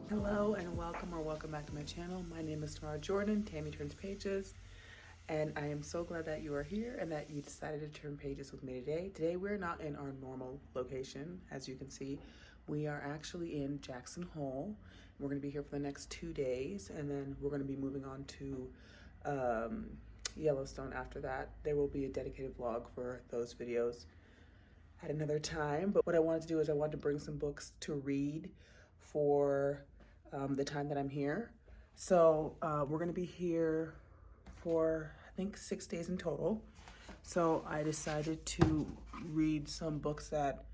Hello and welcome back to my channel. My name is Tamara Jordan, Tammy Turns Pages, and I am so glad that you are here and that you decided to turn pages with me today. Today we're not in our normal location. As you can see, we are actually in Jackson Hole. We're going to be here for the next 2 days, and then we're going to be moving on to Yellowstone after that. There will be a dedicated vlog for those videos at another time, but what I wanted to do is I wanted to bring some books to read for the time that I'm here. So we're gonna be here for I think 6 days in total. So I decided to read some books that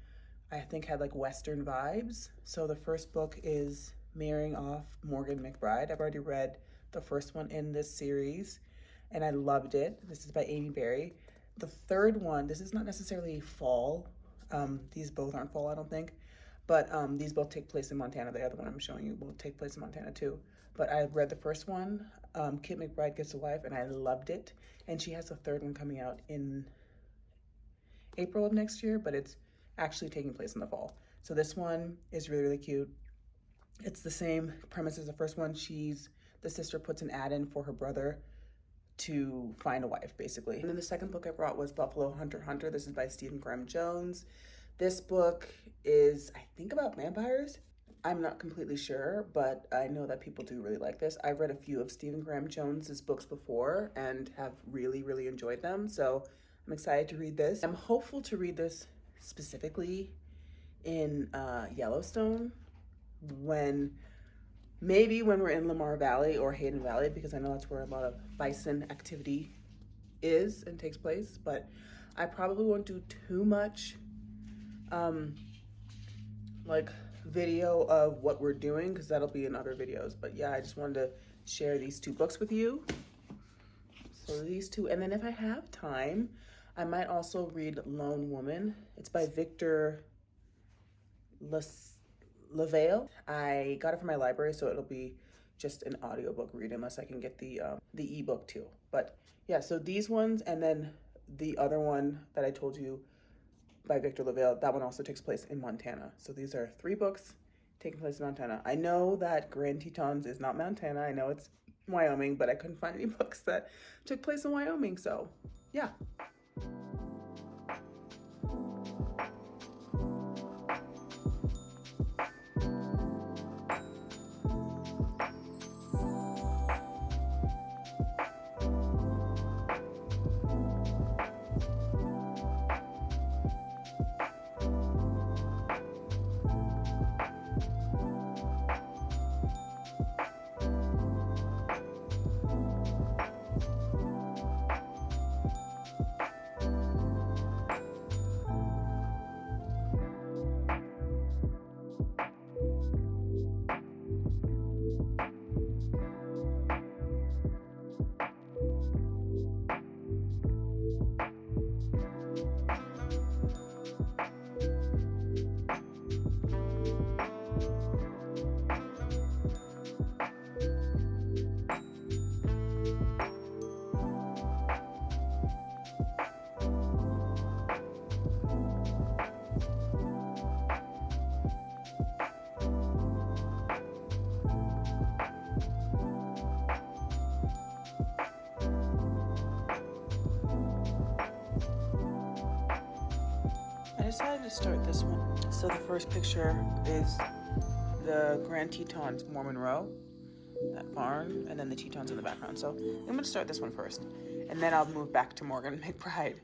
I think had like Western vibes. So the first book is Marrying Off Morgan McBride. I've already read the first one in this series and I loved it. This is by Amy Berry. The third one, this is not necessarily fall. These both aren't fall, I don't think. But these both take place in Montana. The other one I'm showing you will take place in Montana too. But I read the first one, Kit McBride Gets a Wife, and I loved it. And she has a third one coming out in April of next year, but it's actually taking place in the fall. So this one is really, really cute. It's the same premise as the first one. The sister puts an ad in for her brother to find a wife, basically. And then the second book I brought was Buffalo Hunter Hunter. This is by Stephen Graham Jones. This book is, I think, about vampires. I'm not completely sure, but I know that people do really like this. I've read a few of Stephen Graham Jones's books before and have really, really enjoyed them. So I'm excited to read this. I'm hopeful to read this specifically in Yellowstone maybe when we're in Lamar Valley or Hayden Valley, because I know that's where a lot of bison activity is and takes place, but I probably won't do too much like video of what we're doing, because that'll be in other videos. But yeah, I just wanted to share these two books with you. So these two, and then if I have time, I might also read Lone Woman. It's by Victor LaVale. I got it from my library, so it'll be just an audiobook read unless I can get the ebook too. But yeah, so these ones, and then the other one that I told you by Victor LaVale, that one also takes place in Montana. So these are 3 books taking place in Montana. I know that Grand Tetons is not Montana. I know it's Wyoming, but I couldn't find any books that took place in Wyoming. So yeah. I decided to start this one. So the first picture is the Grand Tetons, Mormon Row, that barn, and then the Tetons in the background. So I'm gonna start this one first, and then I'll move back to Morgan McBride.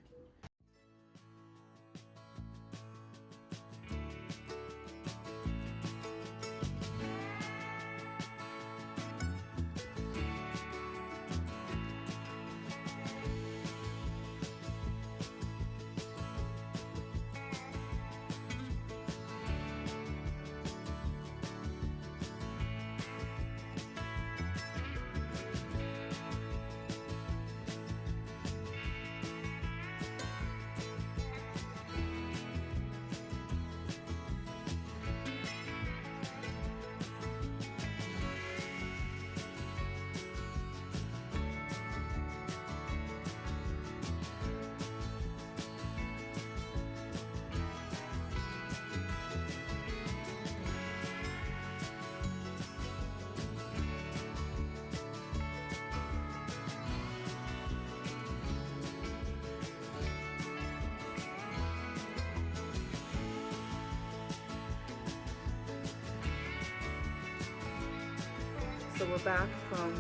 So we're back from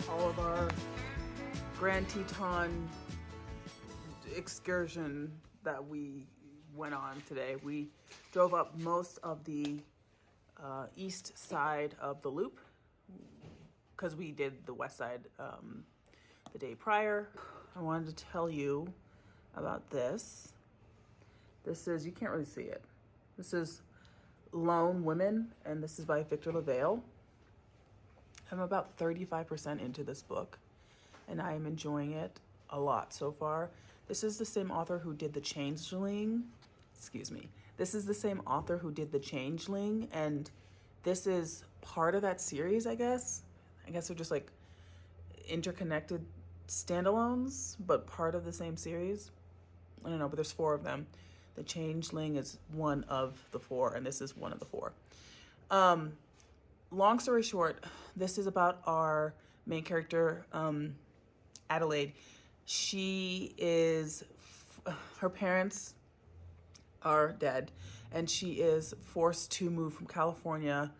all of our Grand Teton excursion that we went on today. We drove up most of the east side of the loop because we did the west side the day prior. I wanted to tell you about this. This is, you can't really see it. This is Lone Women, and this is by Victor LaValle. I'm about 35% into this book, and I am enjoying it a lot so far. This is the same author who did The Changeling. Excuse me. This is the same author who did The Changeling, and this is part of that series, I guess. I guess they're just like interconnected standalones, but part of the same series. I don't know, but there's 4 of them. The Changeling is one of the 4, and this is one of the 4. Long story short, this is about our main character, Adelaide. She is, her parents are dead, and she is forced to move from California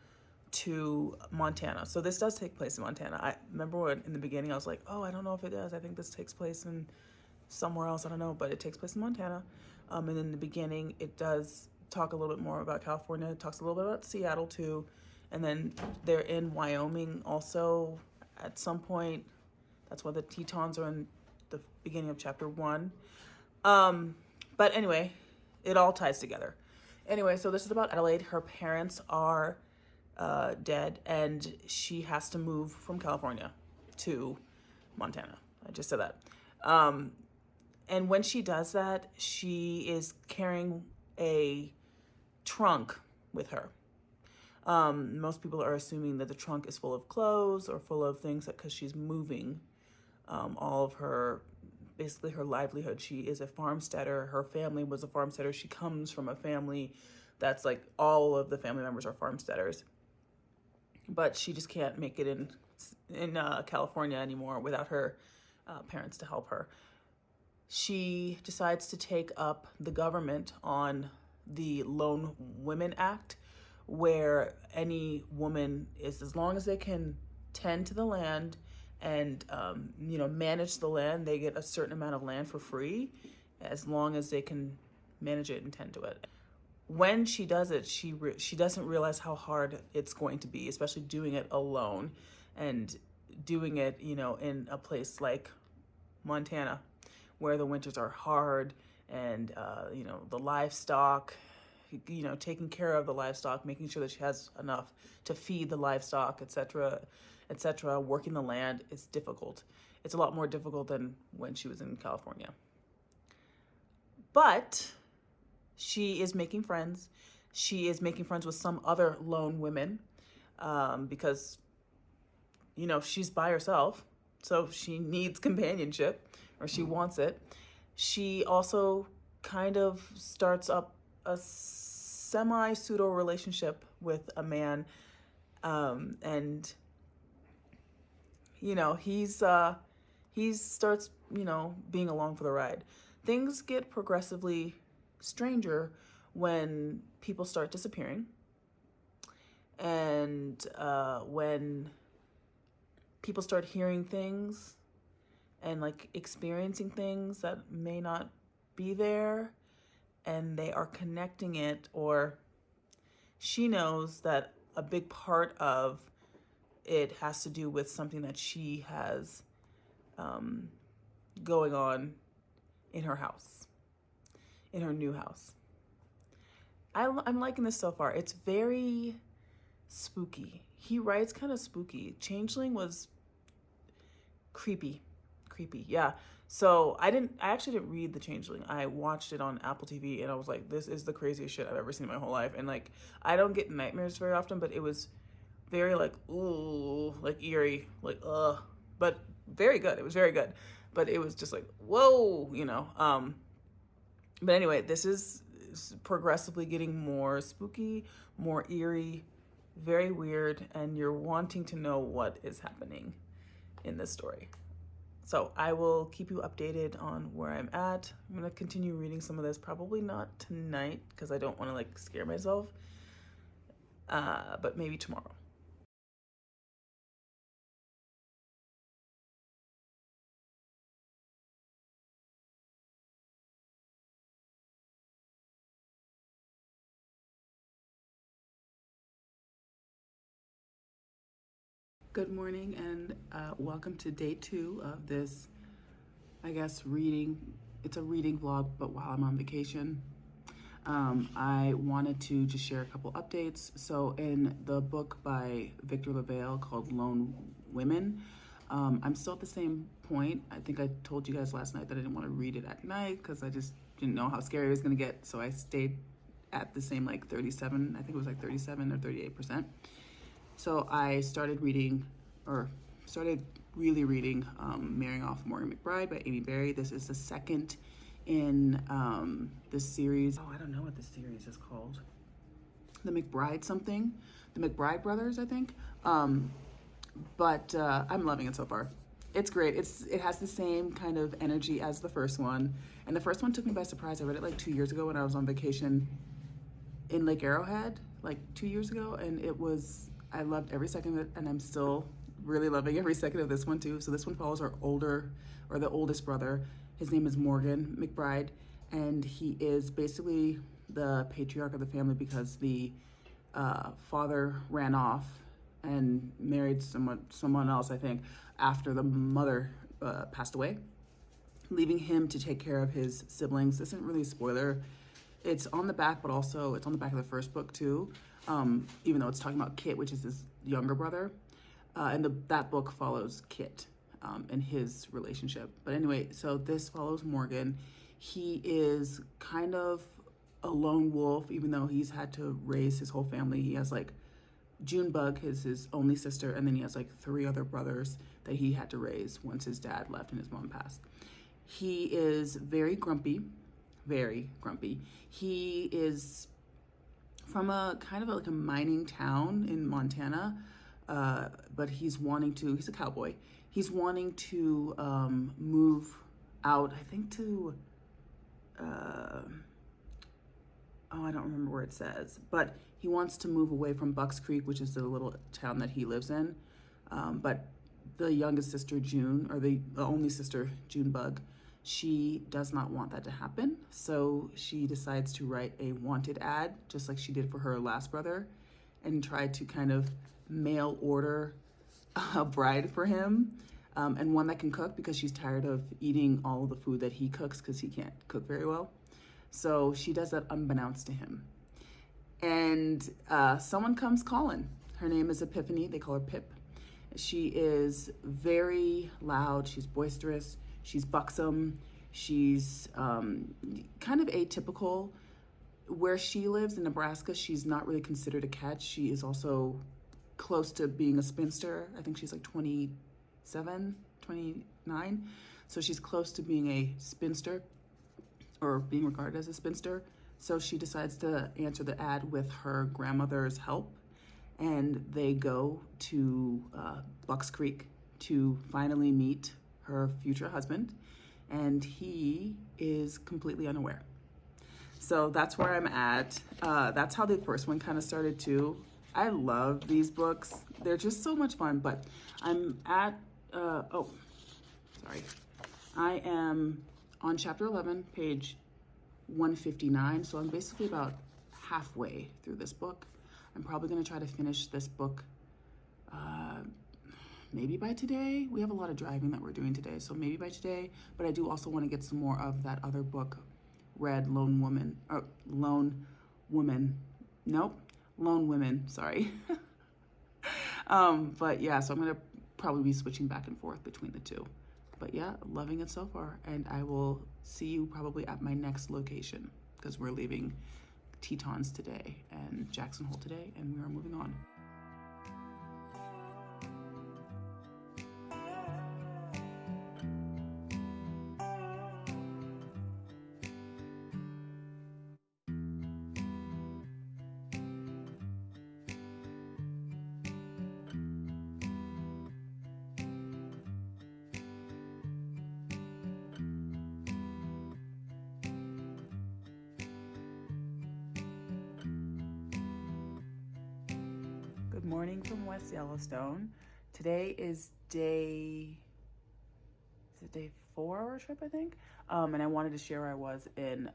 to Montana. So this does take place in Montana. I remember when in the beginning I was like, oh, I don't know if it does. I think this takes place in somewhere else. I don't know, but it takes place in Montana. And in the beginning, it does talk a little bit more about California. It talks a little bit about Seattle too. And then they're in Wyoming also at some point. That's why the Tetons are in the beginning of chapter 1. But anyway, it all ties together. Anyway, so this is about Adelaide. Her parents are dead, and she has to move from California to Montana. I just said that. And when she does that, she is carrying a trunk with her. Most people are assuming that the trunk is full of clothes or full of things because she's moving all of her, basically her livelihood. She is a farmsteader. Her family was a farmsteader. She comes from a family that's like all of the family members are farmsteaders. But she just can't make it in California anymore without her parents to help her. She decides to take up the government on the Lone Women Act, where any woman is, as long as they can tend to the land and manage the land, they get a certain amount of land for free, as long as they can manage it and tend to it. When she does it, she doesn't realize how hard it's going to be, especially doing it alone and doing it, in a place like Montana, where the winters are hard and, the livestock, taking care of the livestock, making sure that she has enough to feed the livestock, etc., working the land is difficult. It's a lot more difficult than when she was in California. But she is making friends. She is making friends with some other lone women because, she's by herself. So she needs companionship, or she wants it. She also kind of starts up a semi-pseudo relationship with a man. And, he starts, being along for the ride. Things get progressively stranger when people start disappearing. And when people start hearing things and like experiencing things that may not be there, and they are connecting it, or she knows that a big part of it has to do with something that she has going on in her house, in her new house. I'm liking this so far. It's very spooky. He writes kind of spooky. Changeling was creepy, yeah. So I actually didn't read The Changeling. I watched it on Apple TV, and I was like, this is the craziest shit I've ever seen in my whole life. And like, I don't get nightmares very often, but it was very like, ooh, like eerie, like, but very good. It was very good, but it was just like, whoa, but anyway, this is progressively getting more spooky, more eerie, very weird, and you're wanting to know what is happening in this story. So I will keep you updated on where I'm at. I'm going to continue reading some of this, probably not tonight because I don't want to like scare myself, but maybe tomorrow. Good morning and welcome to day 2 of this, I guess, reading. It's a reading vlog, but while I'm on vacation. I wanted to just share a couple updates. So in the book by Victor LaValle called Lone Women, I'm still at the same point. I think I told you guys last night that I didn't want to read it at night because I just didn't know how scary it was going to get. So I stayed at the same 37, I think it was 37 or 38%. So I started really reading Marrying Off Morgan McBride by Amy Berry. This is the second in this series. Oh, I don't know what this series is called. The McBride something. The McBride brothers, I think. But I'm loving it so far. It's great. It has the same kind of energy as the first one. And the first one took me by surprise. I read it 2 years ago when I was on vacation in Lake Arrowhead, 2 years ago. And I loved every second of it, and I'm still really loving every second of this one too. So this one follows the oldest brother. His name is Morgan McBride, and he is basically the patriarch of the family because the father ran off and married someone else, I think, after the mother passed away, leaving him to take care of his siblings. This isn't really a spoiler. It's on the back, but also it's on the back of the first book too. Even though it's talking about Kit, which is his younger brother. And that book follows Kit and his relationship. But anyway, so this follows Morgan. He is kind of a lone wolf, even though he's had to raise his whole family. He has Junebug is his only sister, and then he has 3 other brothers that he had to raise once his dad left and his mom passed. He is very grumpy, very grumpy. He is from a kind of a mining town in Montana, but he's a cowboy. He's wanting to move out, I think to, I don't remember where it says, but he wants to move away from Bucks Creek, which is the little town that he lives in. But the youngest sister, June, or the only sister, Junebug, she does not want that to happen. So she decides to write a wanted ad, just like she did for her last brother, and try to kind of mail order a bride for him, and one that can cook because she's tired of eating all of the food that he cooks because he can't cook very well. So she does that unbeknownst to him. And someone comes calling. Her name is Epiphany. They call her Pip. She is very loud. She's boisterous. She's buxom. She's kind of atypical. Where she lives in Nebraska, she's not really considered a catch. She is also close to being a spinster. I think she's 27, 29. So she's close to being a spinster or being regarded as a spinster. So she decides to answer the ad with her grandmother's help. And they go to Bucks Creek to finally meet her future husband. And he is completely unaware. So that's where I'm at. That's how the first one kind of started too. I love these books. They're just so much fun, but I'm at, I am on chapter 11, page 159. So I'm basically about halfway through this book. I'm probably gonna try to finish this book maybe by today. We have a lot of driving that we're doing today, so maybe by today, but I do also wanna get some more of that other book, Lone Women, sorry. But yeah, so I'm gonna probably be switching back and forth between the two. But yeah, loving it so far, and I will see you probably at my next location because we're leaving Tetons today and Jackson Hole today, and we are moving on. Good morning from West Yellowstone. Today is day 4 of our trip, I think. And I wanted to share where I was in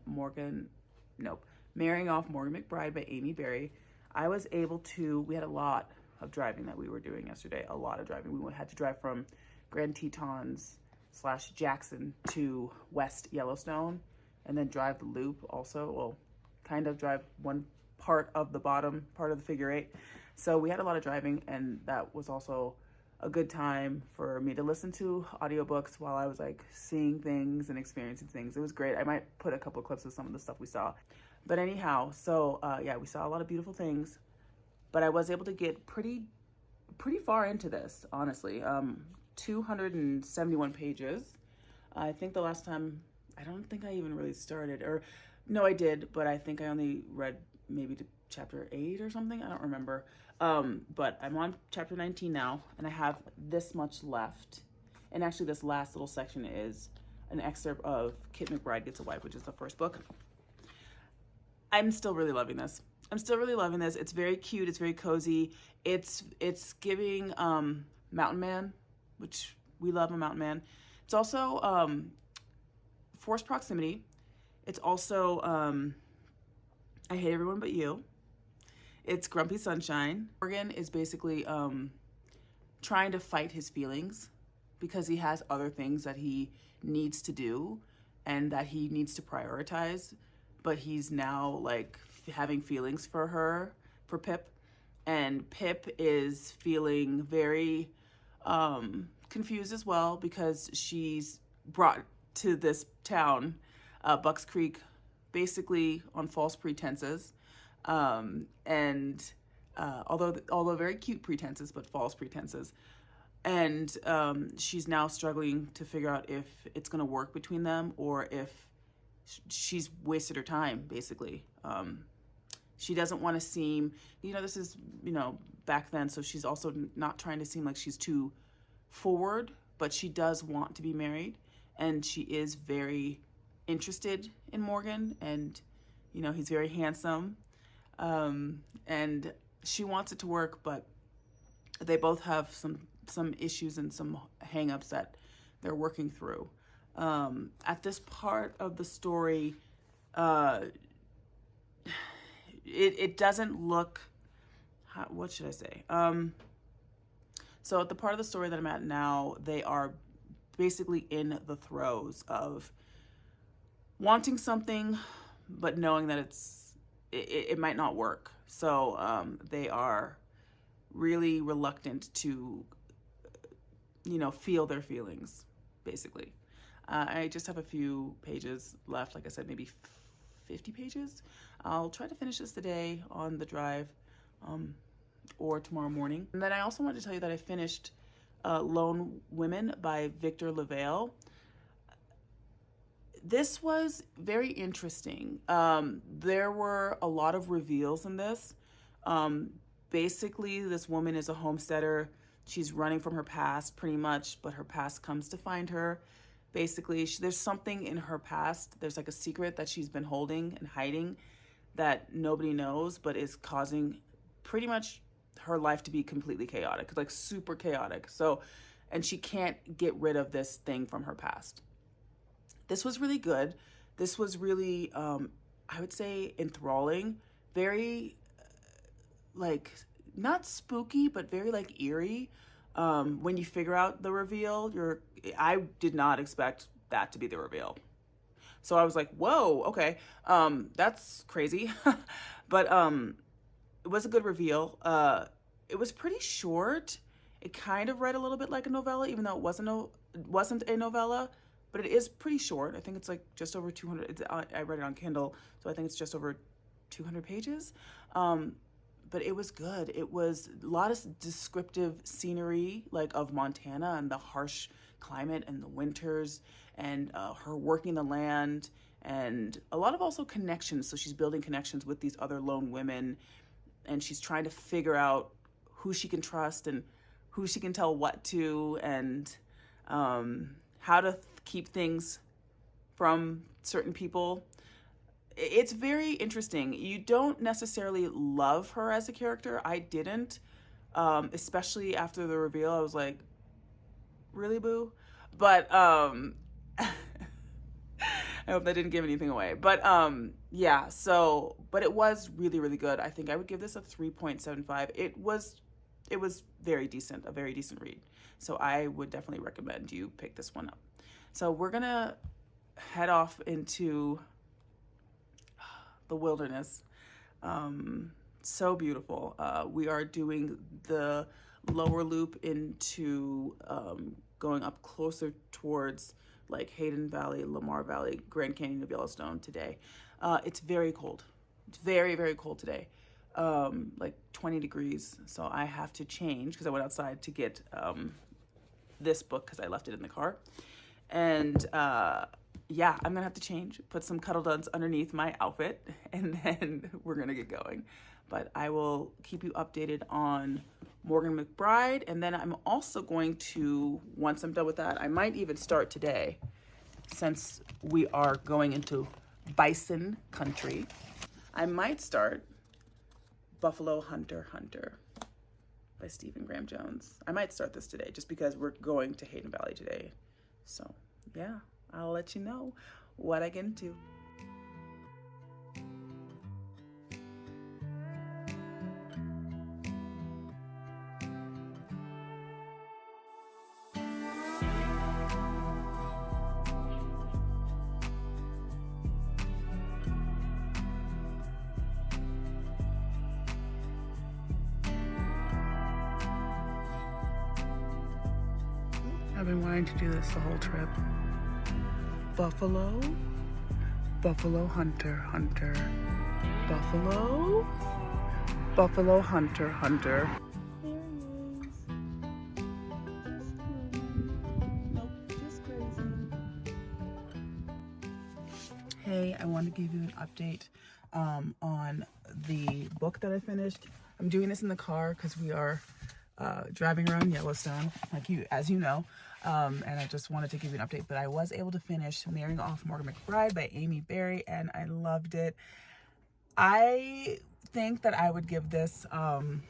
Marrying Off Morgan McBride by Amy Berry. I was able to, we had a lot of driving that we were doing yesterday. A lot of driving. We had to drive from Grand Tetons / Jackson to West Yellowstone, and then drive the loop also. Well, kind of drive one part of the bottom part of the figure eight. So we had a lot of driving, and that was also a good time for me to listen to audiobooks while I was like seeing things and experiencing things. It was great. I might put a couple of clips of some of the stuff we saw. But anyhow, so yeah, we saw a lot of beautiful things, but I was able to get pretty far into this, honestly. 271 pages. I think the last time, I don't think I even really started, or no, I did, but I think I only read maybe to chapter 8 or something. I don't remember. But I'm on chapter 19 now, and I have this much left. And actually this last little section is an excerpt of Kit McBride Gets a Wife, which is the first book. I'm still really loving this. It's very cute. It's very cozy. It's giving Mountain Man, which we love a Mountain Man. It's also Forced Proximity. It's also I Hate Everyone But You. It's Grumpy Sunshine. Morgan is basically trying to fight his feelings because he has other things that he needs to do and that he needs to prioritize. But he's now like having feelings for Pip. And Pip is feeling very confused as well because she's brought to this town, Bucks Creek, basically on false pretenses. Although very cute pretenses, but false pretenses. And she's now struggling to figure out if it's going to work between them or if she's wasted her time, basically. She doesn't want to seem, this is, back then, so she's also not trying to seem like she's too forward, but she does want to be married, and she is very interested in Morgan, and, he's very handsome, and she wants it to work, but they both have some issues and some hang-ups that they're working through. At this part of the story, it doesn't look, what should I say? So at the part of the story that I'm at now, they are basically in the throes of wanting something, but knowing that it might not work. So they are really reluctant to, feel their feelings, basically. I just have a few pages left. Like I said, maybe 50 pages. I'll try to finish this today on the drive or tomorrow morning. And then I also wanted to tell you that I finished Lone Women by Victor LaValle. This was very interesting. There were a lot of reveals in this. Basically, this woman is a homesteader. She's running from her past pretty much, but her past comes to find her. Basically, there's something in her past. There's like a secret that she's been holding and hiding that nobody knows, but is causing pretty much her life to be completely chaotic, like super chaotic. So, and she can't get rid of this thing from her past. This was really good. This was really, I would say, enthralling. Very, like, not spooky, but very, like, eerie. When you figure out the reveal, I did not expect that to be the reveal. So I was like, whoa, okay, that's crazy. But it was a good reveal. It was pretty short. It kind of read a little bit like a novella, even though it wasn't a novella, but it is pretty short. I think it's like just over 200. I read it on Kindle, so I think it's just over 200 pages. But it was good. It was a lot of descriptive scenery, like of Montana and the harsh climate and the winters and her working the land, and a lot of also connections. So she's building connections with these other lone women, and she's trying to figure out who she can trust and who she can tell what to, and how to keep things from certain people. It's very interesting. You don't necessarily love her as a character. I didn't, especially after the reveal. I was like, really, boo? But I hope that didn't give anything away. But yeah, so, but it was really, really good. I think I would give this a 3.75. it was very decent, a very decent read. So I would definitely recommend you pick this one up. So we're gonna head off into the wilderness. So beautiful. We are doing the lower loop into going up closer towards like Hayden Valley, Lamar Valley, Grand Canyon of Yellowstone today. It's very cold. It's very, very cold today. Like 20 degrees. So I have to change because I went outside to get this book because I left it in the car. And yeah, I'm gonna have to change, put some cuddle duds underneath my outfit, and then we're gonna get going. But I will keep you updated on Morgan McBride, and then I'm also going to, once I'm done with that, I might even start today, since we are going into bison country, I might start Buffalo Hunter by Stephen Graham Jones. I might start this today just because we're going to Hayden Valley today. So yeah, I'll let you know what I get into. I've been wanting to do this the whole trip. Buffalo Hunter, Buffalo Hunter. There he is. Nope, just crazy. Hey, I want to give you an update on the book that I finished. I'm doing this in the car because we are driving around Yellowstone, as you know, and I just wanted to give you an update. But I was able to finish Marrying Off Morgan McBride by Amy Berry, and I loved it. I think that I would give this 5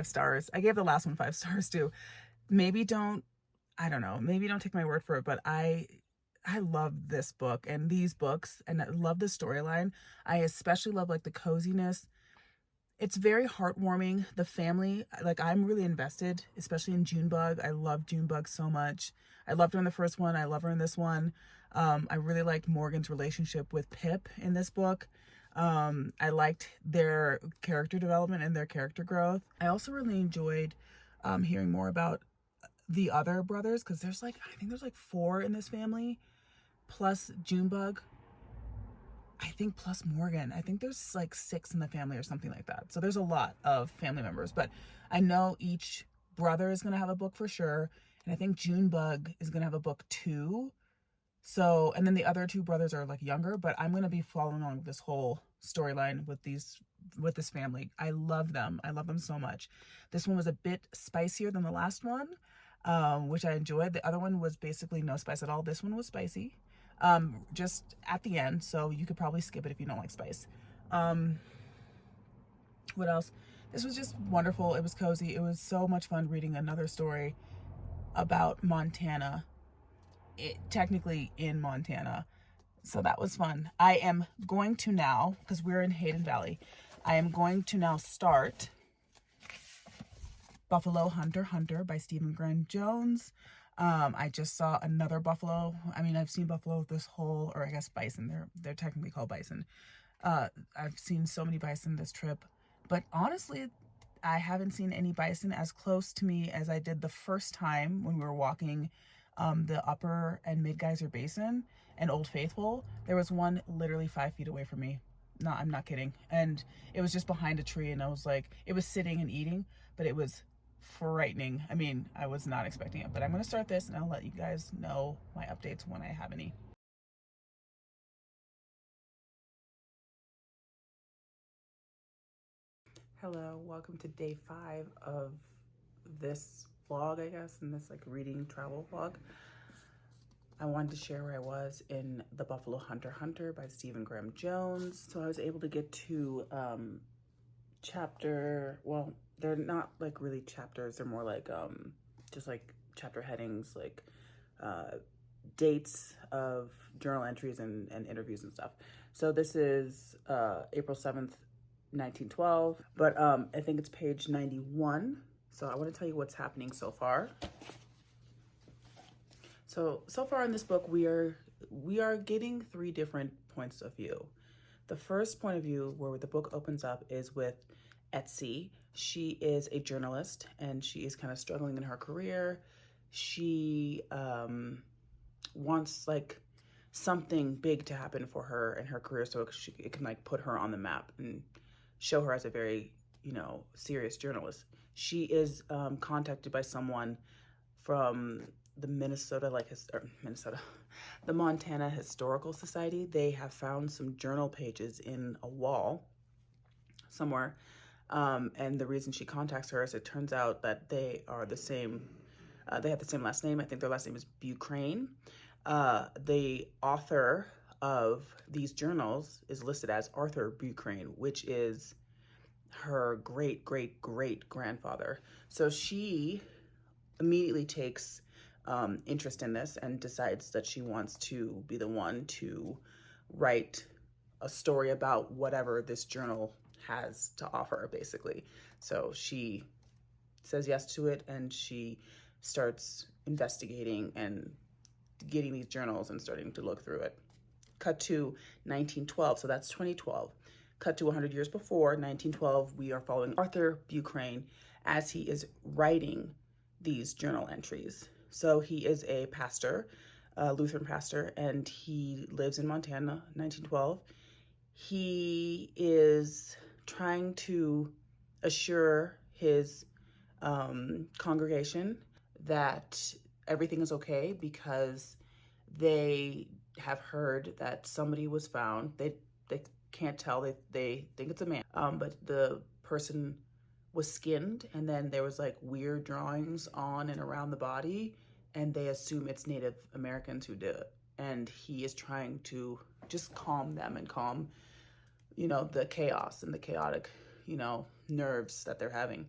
stars. I gave the last one 5 stars too. Maybe don't take my word for it, but I love this book and these books, and I love the storyline. I especially love like the coziness. It's very heartwarming. The family, like, I'm really invested, especially in Junebug. I love Junebug so much. I loved her in the first one. I love her in this one. I really liked Morgan's relationship with Pip in this book. I liked their character development and their character growth. I also really enjoyed hearing more about the other brothers, because I think there's like 4 in this family, plus Junebug. I think plus Morgan. I think there's like 6 in the family or something like that. So there's a lot of family members, but I know each brother is going to have a book for sure. And I think Junebug is going to have a book too. So, and then the other 2 brothers are like younger, but I'm going to be following along with this whole storyline with this family. I love them. I love them so much. This one was a bit spicier than the last one, which I enjoyed. The other one was basically no spice at all. This one was spicy. Just at the end, so you could probably skip it if you don't like spice. What else? This was just wonderful. It was cozy. It was so much fun reading another story about Montana, technically in Montana. So that was fun. I am going to now, because we're in Hayden Valley, I am going to now start Buffalo Hunter by Stephen Graham Jones. I just saw another buffalo. I mean, I've seen buffalo this whole, or I guess bison. They're technically called bison. I've seen so many bison this trip, but honestly, I haven't seen any bison as close to me as I did the first time when we were walking the upper and mid Geyser Basin and Old Faithful. There was one literally 5 feet away from me. No, I'm not kidding. And it was just behind a tree, and I was like, it was sitting and eating, but it was frightening. I mean, I was not expecting it, but I'm going to start this and I'll let you guys know my updates when I have any. Hello, welcome to day 5 of this vlog, I guess, in this like reading travel vlog. I wanted to share where I was in the Buffalo Hunter by Stephen Graham Jones. So I was able to get to chapter, well, they're not like really chapters, they're more like just like chapter headings, like dates of journal entries and interviews and stuff. So this is April 7th, 1912, but I think it's page 91. So I want to tell you what's happening so far. So far in this book, we are getting 3 different points of view. The first point of view, where the book opens up, is with Etsy. She is a journalist and she is kind of struggling in her career. She wants like something big to happen for her in her career so it can like put her on the map and show her as a very, serious journalist. She is contacted by someone from the the Montana Historical Society. They have found some journal pages in a wall somewhere. And the reason she contacts her is it turns out that they are the same. They have the same last name. I think their last name is Bucrane. The author of these journals is listed as Arthur Bucrane, which is her great, great, great grandfather. So she immediately takes interest in this and decides that she wants to be the one to write a story about whatever this journal has to offer, basically. So she says yes to it, and she starts investigating and getting these journals and starting to look through it. Cut to 1912, so that's 2012. Cut to 100 years before, 1912, we are following Arthur Bucrane as he is writing these journal entries. So he is a pastor, a Lutheran pastor, and he lives in Montana, 1912. He is trying to assure his congregation that everything is okay because they have heard that somebody was found. They can't tell. They think it's a man, but the person was skinned, and then there was like weird drawings on and around the body, and they assume it's Native Americans who did it. And he is trying to just calm them and calm, the chaos and the chaotic, nerves that they're having,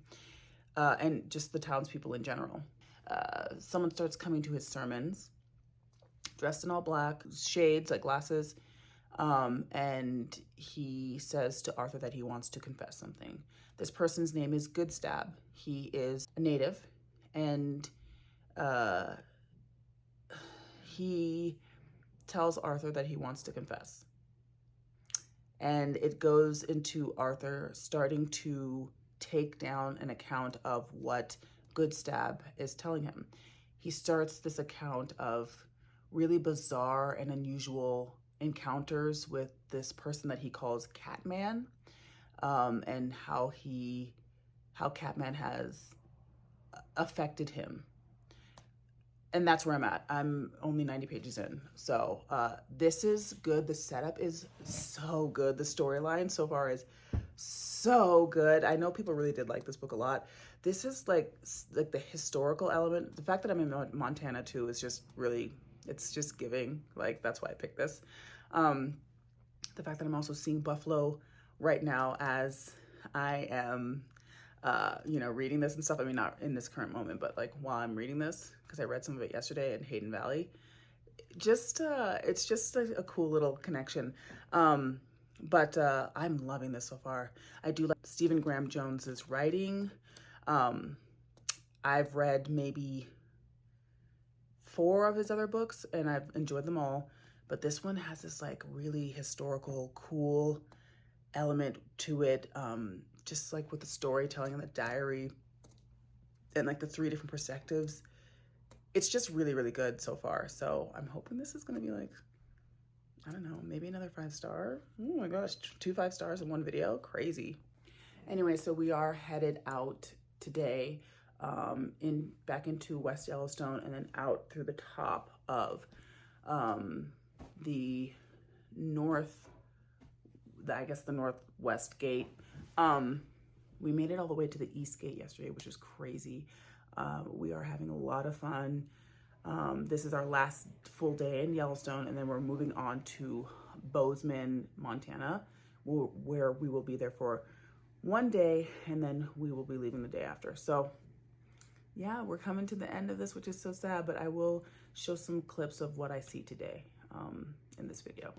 and just the townspeople in general. Someone starts coming to his sermons, dressed in all black, shades, like glasses, and he says to Arthur that he wants to confess something. This person's name is Goodstab. He is a native, and he tells Arthur that he wants to confess. And it goes into Arthur starting to take down an account of what Goodstab is telling him. He starts this account of really bizarre and unusual encounters with this person that he calls Catman, and how Catman has affected him. And that's where I'm at. I'm only 90 pages in. So this is good. The setup is so good. The storyline so far is so good. I know people really did like this book a lot. This is like the historical element. The fact that I'm in Montana too is just really, it's just giving. Like, that's why I picked this. The fact that I'm also seeing buffalo right now as I am reading this and stuff. I mean, not in this current moment, but like while I'm reading this, because I read some of it yesterday in Hayden Valley. It's just a cool little connection. But I'm loving this so far. I do like Stephen Graham Jones's writing. I've read maybe 4 of his other books and I've enjoyed them all, but this one has this like really historical, cool element to it. Just like with the storytelling and the diary and like the 3 different perspectives. It's just really, really good so far. So I'm hoping this is going to be like, I don't know, maybe another 5-star. Oh my gosh, 2 5 stars in one video. Crazy. Anyway, so we are headed out today back into West Yellowstone and then out through the top of the northwest gate. We made it all the way to the east gate yesterday, which was crazy. We are having a lot of fun. This is our last full day in Yellowstone, and then we're moving on to Bozeman, Montana, where we will be there for 1 day, and then we will be leaving the day after. So yeah, we're coming to the end of this, which is so sad, but I will show some clips of what I see today in this video.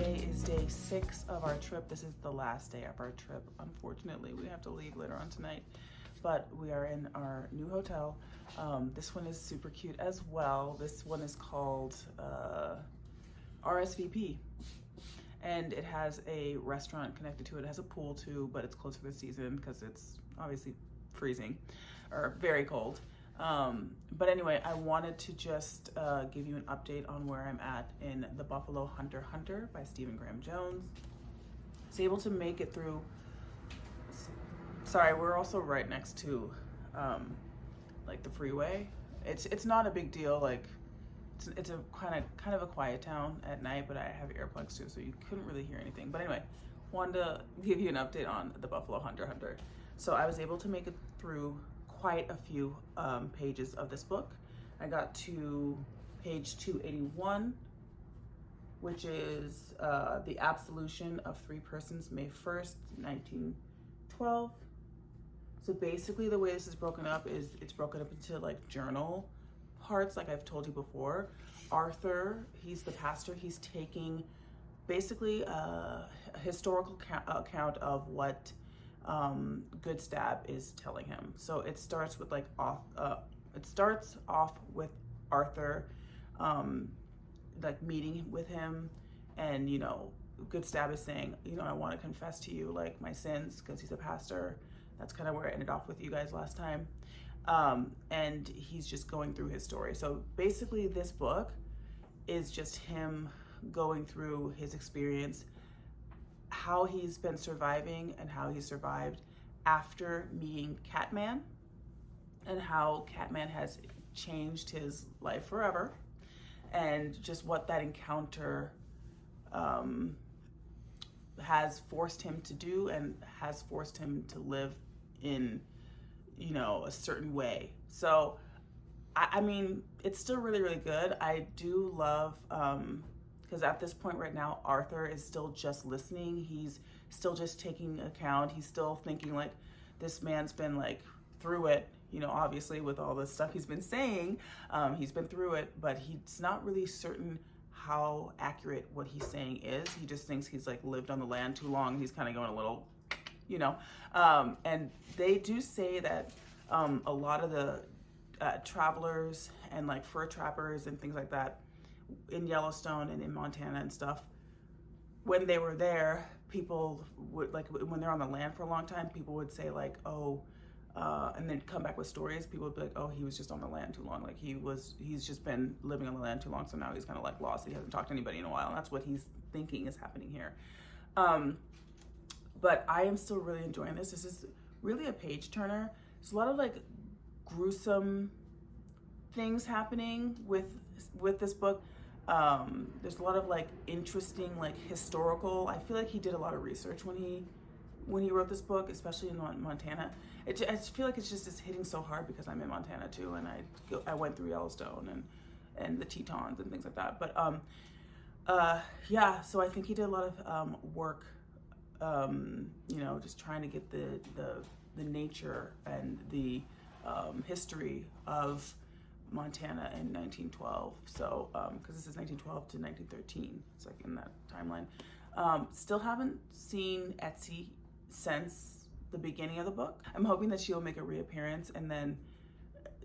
today is day 6 of our trip. This is the last day of our trip. Unfortunately, we have to leave later on tonight, but we are in our new hotel. This one is super cute as well. This one is called RSVP, and it has a restaurant connected to it. It has a pool too, but it's closed for the season because it's obviously freezing or very cold. But anyway, I wanted to just give you an update on where I'm at in The Buffalo Hunter Hunter by Stephen Graham Jones. I was able to make it through. Sorry, we're also right next to like the freeway. It's not a big deal. Like it's a kind of a quiet town at night, but I have earplugs too, so you couldn't really hear anything. But anyway, wanted to give you an update on The Buffalo Hunter Hunter. So I was able to make it through quite a few pages of this book. I got to page 281, which is the absolution of 3 persons, May 1st, 1912. So basically the way this is broken up is it's broken up into like journal parts, like I've told you before. Arthur, he's the pastor, he's taking basically a historical account of what Good Stab is telling him. So it starts with like it starts off with Arthur like meeting with him, and you know, Good Stab is saying, you know, I want to confess to you like my sins, because he's a pastor. That's kind of where I ended off with you guys last time. And he's just going through his story. So basically this book is just him going through his experience, how he's been surviving and how he survived after meeting Catman, and how Catman has changed his life forever, and just what that encounter has forced him to do and has forced him to live in, you know, a certain way. So I mean, it's still really, really good. I do love because at this point right now, Arthur is still just listening. He's still just taking account. He's still thinking like, this man's been like through it, you know, obviously with all the stuff he's been saying, he's been through it, but he's not really certain how accurate what he's saying is. He just thinks he's like lived on the land too long. He's kind of going a little, you know, and they do say that a lot of the travelers and like fur trappers and things like that in Yellowstone and in Montana and stuff, when they were there, people would like, when they're on the land for a long time, people would say like, oh, and then come back with stories. People would be like, oh, he was just on the land too long. Like he's just been living on the land too long. So now he's kind of like lost. He hasn't talked to anybody in a while. And that's what he's thinking is happening here. But I am still really enjoying this. This is really a page turner. There's a lot of like gruesome things happening with this book. There's a lot of like interesting, like historical. I feel like he did a lot of research when he wrote this book, especially in Montana. I feel like it's hitting so hard because I'm in Montana too, and I went through Yellowstone and the Tetons and things like that. But yeah, so I think he did a lot of work, you know, just trying to get the nature and the history of Montana in 1912. So because this is 1912 to 1913, it's like in that timeline. Still haven't seen Etsy since the beginning of the book. I'm hoping that she'll make a reappearance and then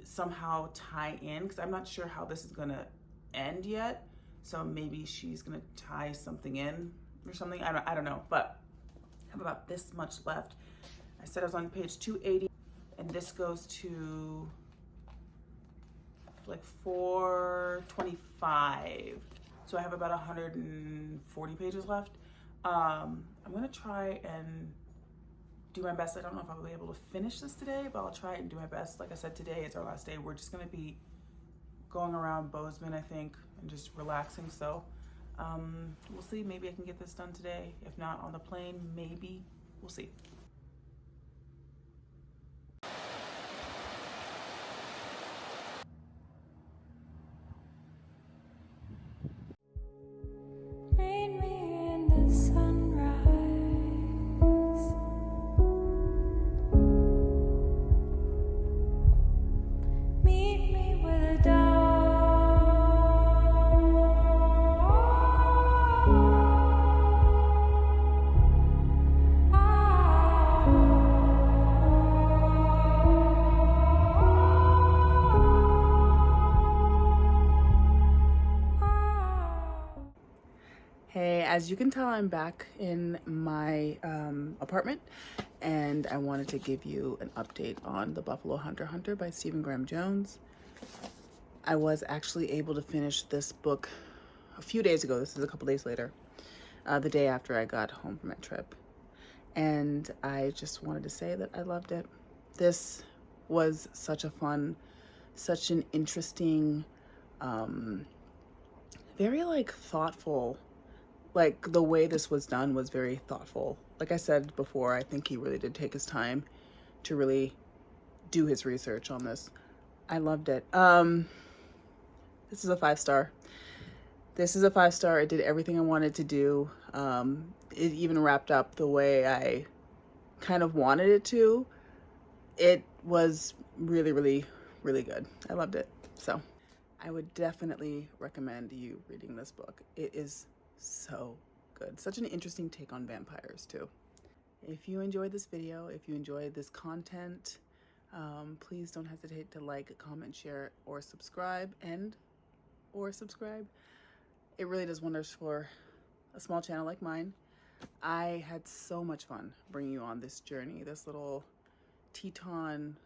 somehow tie in, because I'm not sure how this is gonna end yet. So maybe she's gonna tie something in or something. I don't know, but I have about this much left. I said I was on page 280, and this goes to like 425. So I have about 140 pages left. I'm gonna try and do my best. I don't know if I'll be able to finish this today, but I'll try and do my best. Like I said, today is our last day. We're just gonna be going around Bozeman, I think, and just relaxing. So we'll see. Maybe I can get this done today. If not, on the plane, maybe. We'll see. as you can tell, I'm back in my apartment, and I wanted to give you an update on The Buffalo Hunter by Stephen Graham Jones. I was actually able to finish this book a few days ago. This is a couple days later, the day after I got home from my trip. And I just wanted to say that I loved it. This was such a fun, such an interesting, very like thoughtful, like the way this was done was very thoughtful. Like I said before, I think he really did take his time to really do his research on this. I loved it. This is a 5-star. This is a 5-star. It did everything I wanted to do. It even wrapped up the way I kind of wanted it to. It was really, really, really good. I loved it. So I would definitely recommend you reading this book. It is so good. Such an interesting take on vampires too. If you enjoyed this video, if you enjoyed this content, please don't hesitate to like, comment, share, or subscribe, It really does wonders for a small channel like mine. I had so much fun bringing you on this journey, this little Teton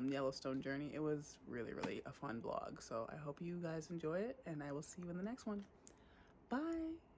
Yellowstone journey. It was really, really a fun vlog. So I hope you guys enjoy it, and I will see you in the next one. Bye.